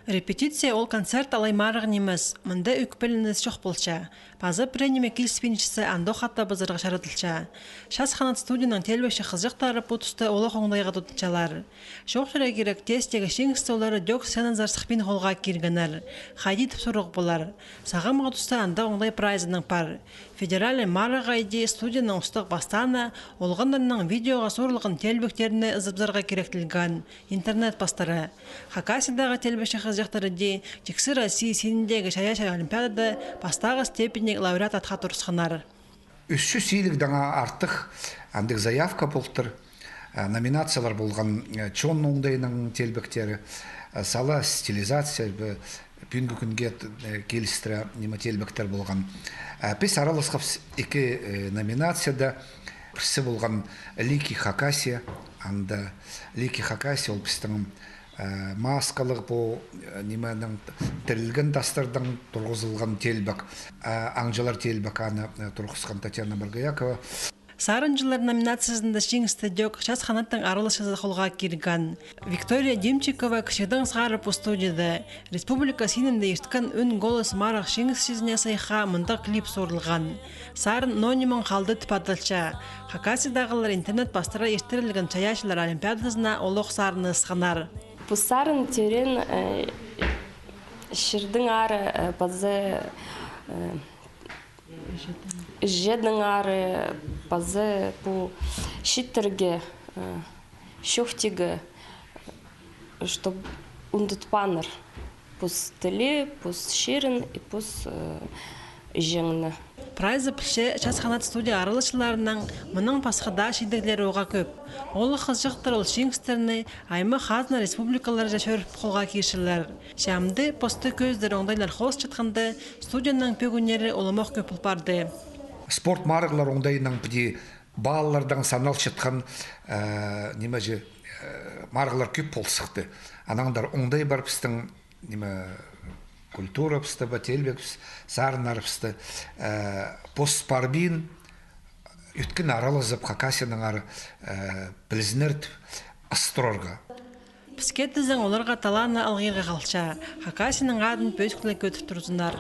Репетиция ол концерт алаймарығын емес, мұнда өкпелініс жоқ болча. Пазы прениме келіспеншісі андо хатта базарға шаратылча. Шас қанат студияның телбеші қызықтары бұтысты олы қоңдайға тұтычалар. Жоқ жүре керек тестегі шеңісті олары дөк сенін зарсықпен қолға кергенер. Хайди тұпсырық болар. Сағам ғатысты анда оңдай прайзының пар. Федералы марыға иде студияның ұстық бастана, олғанданның видеоға сорлығын телбектеріне ызыбзарға керектілген интернет бастары. Хакасидағы телбеші қызықтары де тексі Россия сеніндегі шаяшай олимпиадада бастағы степенек лауреат атқа тұрсқанар. 300 сейлік артық андық заявка болтыр. Номинациялар болған чон оңдайының телбектері, сала стилизация, бүгінгі күнге келістірі неме телбектер болған. Пес аралысқап 2 номинацияда бірсі болған Лики Хакасия, анда Лики Хакасия ол пістің маскалық бұл неменің тірілген тастардан тұрғызылған телбек, аңжалар телбек аны тұрғызған Татьяна Баргаякова. Сарынжылар номинациясында жеңісті дөк шас қанаттың арылышызы қолға керган. Виктория Демчикова кішідің сғары по студияда. Республика сенінде ешткан үн голос марық жеңіс сезіне сайға мұнда клип сорылған. Сарын нонимын қалды тіпадылча. Хакасидағылар интернет бастыра ештерілген чаяшылар олимпиадасына олық сарыны ысқанар. Бұл сарын терен шырдың ары базы жеддің ары базы бұл шиттерге шофтиге чтоб ундытпаныр пус тілі, пус шерін и пус жеңіні. Прайзы піші час қанат студия арылышыларының мұның пасқыда шедігілері оға көп. Олы қызжықтыр ол шеңістеріні аймы қазына республикалары жашөріп қолға кешілер. Шамды посты көздер оңдайлар қос жатқанды студияның пөгінері олымақ көп ұлпарды. Спорт марығылар оңдайының біде балалардан санал шытқан немеже марығылар көп болсықты. Анаңдар оңдай бар пістің культура пісті, бәтелбек пісті, сарынар пісті. Постпарбин үткен аралызып Хакасияның ары білізінерді астрорға. Піскеттізің оларға таланы алғырға қалша. Хакасияның адын пөскілі көтіп тұрзынар.